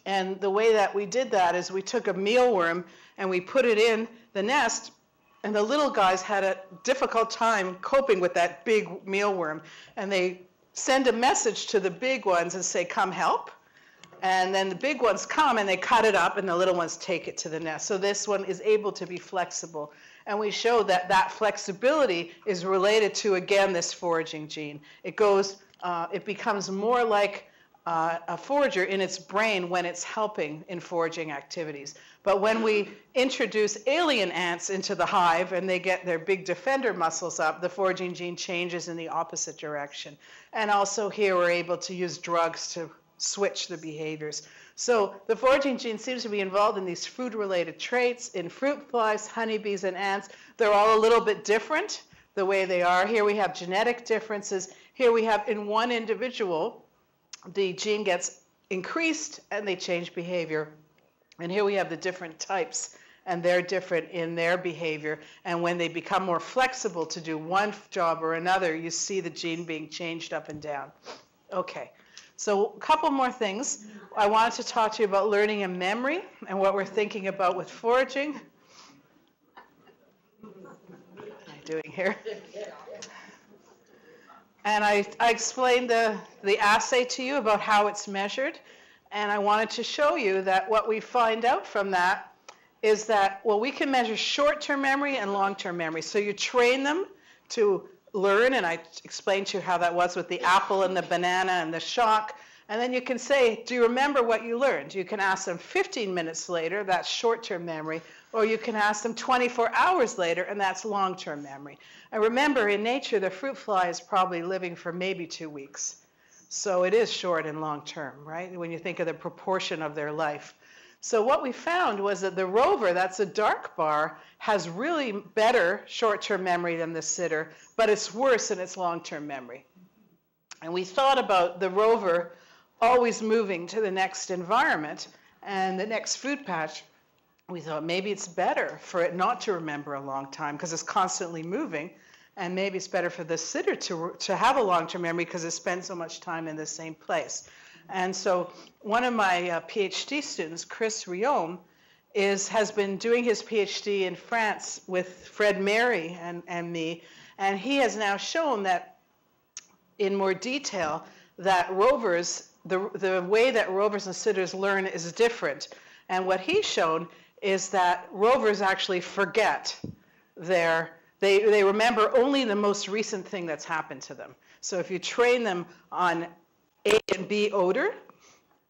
And the way that we did that is we took a mealworm and we put it in the nest, and the little guys had a difficult time coping with that big mealworm. And they send a message to the big ones and say, come help. And then the big ones come and they cut it up and the little ones take it to the nest. So this one is able to be flexible. And we show that that flexibility is related to, again, this foraging gene. It becomes more like a forager in its brain when it's helping in foraging activities. But when we introduce alien ants into the hive and they get their big defender muscles up, the foraging gene changes in the opposite direction. And also here we're able to use drugs to switch the behaviors. So the foraging gene seems to be involved in these food-related traits in fruit flies, honeybees, and ants. They're all a little bit different the way they are. Here we have genetic differences. Here we have in one individual, the gene gets increased and they change behavior. And here we have the different types, and they're different in their behavior. And when they become more flexible to do one job or another, you see the gene being changed up and down. Okay, so a couple more things. I wanted to talk to you about learning and memory and what we're thinking about with foraging. What am I doing here? And I explained the assay to you about how it's measured. And I wanted to show you that what we find out from that is that, well, we can measure short-term memory and long-term memory. So you train them to learn, and I explained to you how that was with the apple and the banana and the shock. And then you can say, do you remember what you learned? You can ask them 15 minutes later, that's short-term memory, or you can ask them 24 hours later, and that's long-term memory. And remember, in nature, the fruit fly is probably living for maybe 2 weeks. So it is short and long-term, right, when you think of the proportion of their life. So what we found was that the rover, that's a dark bar, has really better short-term memory than the sitter, but it's worse in its long-term memory. And we thought about the rover always moving to the next environment and the next food patch. We thought maybe it's better for it not to remember a long time because it's constantly moving. And maybe it's better for the sitter to have a long-term memory because it spends so much time in the same place. And so one of my Ph.D. students, Chris Riom, has been doing his Ph.D. in France with Fred Mary and me. And he has now shown that in more detail that rovers, the way that rovers and sitters learn is different. And what he's shown is that rovers actually forget they remember only the most recent thing that's happened to them. So if you train them on A and B odor,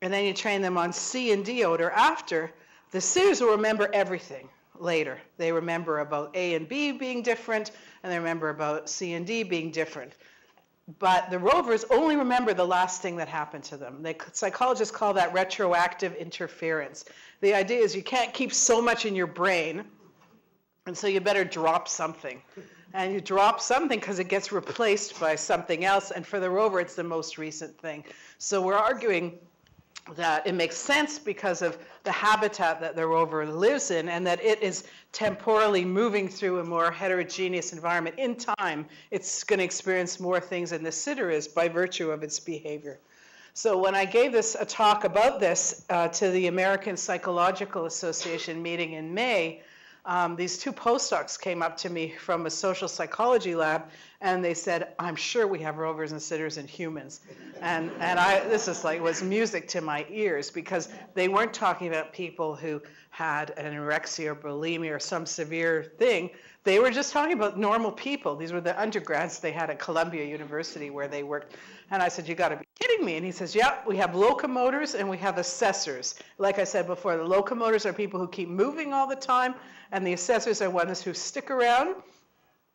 and then you train them on C and D odor after, the sitters will remember everything later. They remember about A and B being different, and they remember about C and D being different. But the rovers only remember the last thing that happened to them. Psychologists call that retroactive interference. The idea is you can't keep so much in your brain, and so you better drop something. and you drop something because it gets replaced by something else, and for the rover, it's the most recent thing. So we're arguing that it makes sense because of the habitat that the rover lives in, and that it is temporally moving through a more heterogeneous environment. In time, it's going to experience more things than the sitter is by virtue of its behavior. So when I gave a talk about this to the American Psychological Association meeting in May, these two postdocs came up to me from a social psychology lab, and they said, "I'm sure we have rovers and sitters in humans." And this is was music to my ears, because they weren't talking about people who had an anorexia or bulimia or some severe thing. They were just talking about normal people. These were the undergrads they had at Columbia University where they worked. And I said, "You got to be kidding me." And he says, "Yeah, we have locomotors and we have assessors." Like I said before, the locomotors are people who keep moving all the time, and the assessors are ones who stick around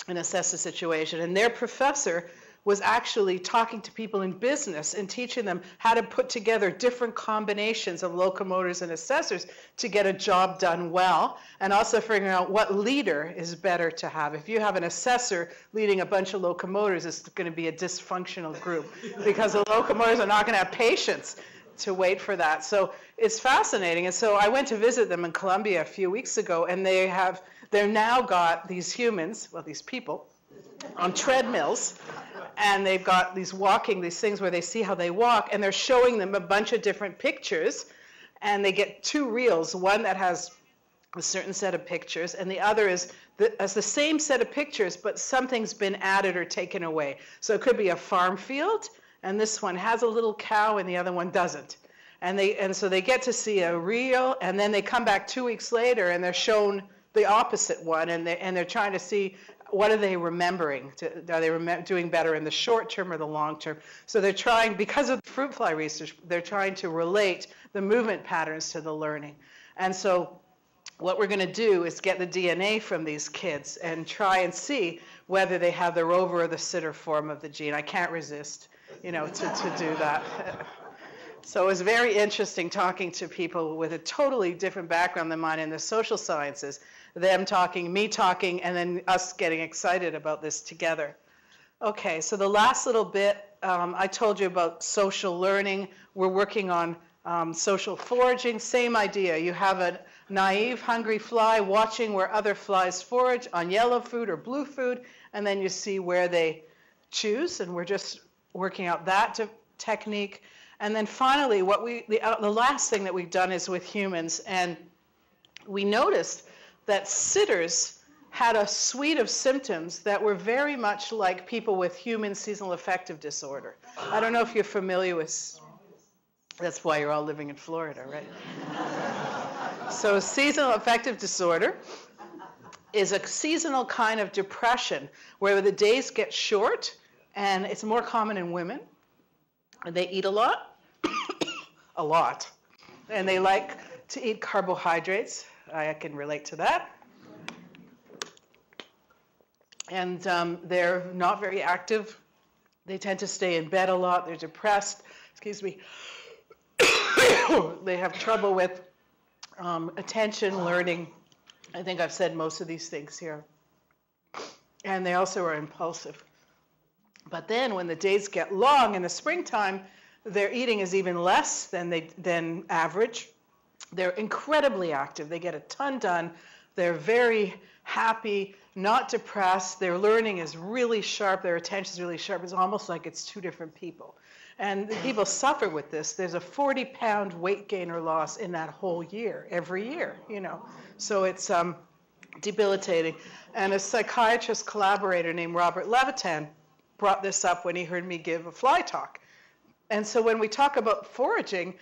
and assess the situation. And their professor was actually talking to people in business and teaching them how to put together different combinations of locomotors and assessors to get a job done well, and also figuring out what leader is better to have. If you have an assessor leading a bunch of locomotors, it's going to be a dysfunctional group, because the locomotors are not going to have patience to wait for that. So it's fascinating. And so I went to visit them in Columbia a few weeks ago, and they've now got these humans, well, these people, on treadmills, and they've got these things where they see how they walk, and they're showing them a bunch of different pictures, and they get two reels, one that has a certain set of pictures, and the other is the same set of pictures, but something's been added or taken away. So it could be a farm field, and this one has a little cow and the other one doesn't. And so they get to see a reel, and then they come back 2 weeks later and they're shown the opposite one, and they're trying to see what are they remembering. Are they doing better in the short term or the long term? So they're trying, because of the fruit fly research, they're trying to relate the movement patterns to the learning. And so what we're going to do is get the DNA from these kids and try and see whether they have the rover or the sitter form of the gene. I can't resist, to do that. So it was very interesting talking to people with a totally different background than mine in the social sciences, them talking, me talking, and then us getting excited about this together. Okay, so the last little bit, I told you about social learning. We're working on social foraging, same idea. You have a naive, hungry fly watching where other flies forage on yellow food or blue food, and then you see where they choose, and we're just working out that technique. And then finally, the last thing that we've done is with humans, and we noticed that sitters had a suite of symptoms that were very much like people with human seasonal affective disorder. I don't know if you're familiar with, that's why you're all living in Florida, right? So seasonal affective disorder is a seasonal kind of depression where the days get short, and it's more common in women. They eat a lot, a lot, and they like to eat carbohydrates. I can relate to that. And they're not very active. They tend to stay in bed a lot. They're depressed. Excuse me. They have trouble with attention, learning. I think I've said most of these things here. And they also are impulsive. But then when the days get long in the springtime, their eating is even less than average. They're incredibly active. They get a ton done. They're very happy, not depressed. Their learning is really sharp. Their attention is really sharp. It's almost like it's two different people. And people suffer with this. There's a 40-pound weight gain or loss in that whole year, every year, So it's debilitating. And a psychiatrist collaborator named Robert Levitan brought this up when he heard me give a fly talk. And so when we talk about foraging,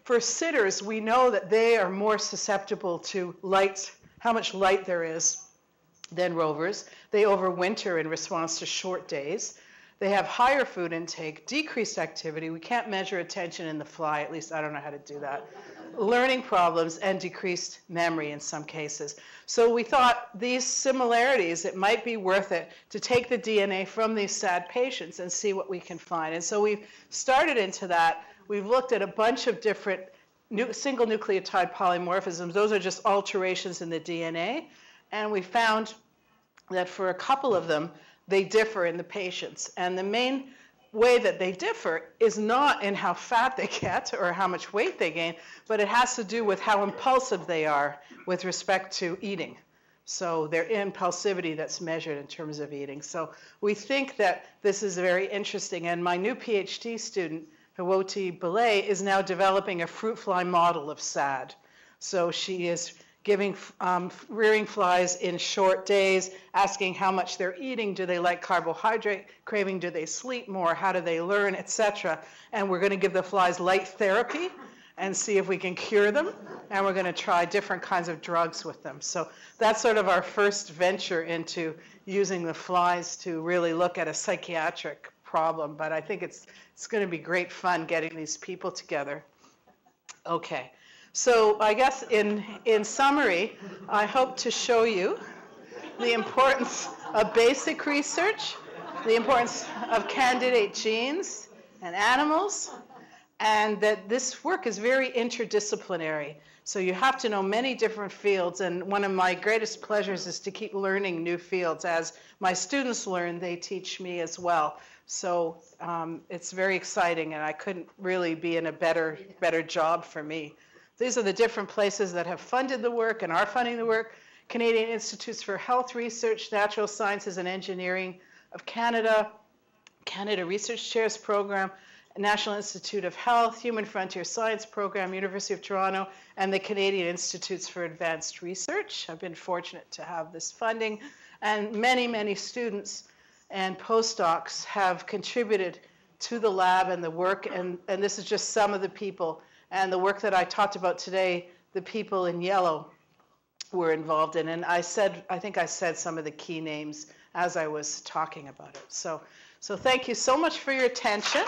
for sitters, we know that they are more susceptible to light, how much light there is, than rovers. They overwinter in response to short days. They have higher food intake, decreased activity. We can't measure attention in the fly, at least I don't know how to do that. Learning problems and decreased memory in some cases. So we thought these similarities, it might be worth it to take the DNA from these sad patients and see what we can find. And so we've started into that. We've looked at a bunch of different single nucleotide polymorphisms. Those are just alterations in the DNA. And we found that for a couple of them, they differ in the patients. And the main way that they differ is not in how fat they get or how much weight they gain, but it has to do with how impulsive they are with respect to eating. So their impulsivity that's measured in terms of eating. So we think that this is very interesting. And my new Ph.D. student, Hewson Belay, is now developing a fruit fly model of SAD. So she is giving rearing flies in short days, asking how much they're eating, do they like carbohydrate craving, do they sleep more, how do they learn, etc. And we're going to give the flies light therapy and see if we can cure them, and we're going to try different kinds of drugs with them. So that's sort of our first venture into using the flies to really look at a psychiatric problem, but I think it's going to be great fun getting these people together. Okay. So I guess in summary, I hope to show you the importance of basic research, the importance of candidate genes and animals, and that this work is very interdisciplinary. So you have to know many different fields, and one of my greatest pleasures is to keep learning new fields. As my students learn, they teach me as well. So it's very exciting, and I couldn't really be in a better job for me. These are the different places that have funded the work and are funding the work. Canadian Institutes for Health Research, Natural Sciences and Engineering of Canada, Canada Research Chairs Program, National Institute of Health, Human Frontier Science Program, University of Toronto, and the Canadian Institutes for Advanced Research. I've been fortunate to have this funding. And many, many students and postdocs have contributed to the lab and the work, and this is just some of the people. And the work that I talked about today, the people in yellow were involved in. And I think I said some of the key names as I was talking about it. So thank you so much for your attention.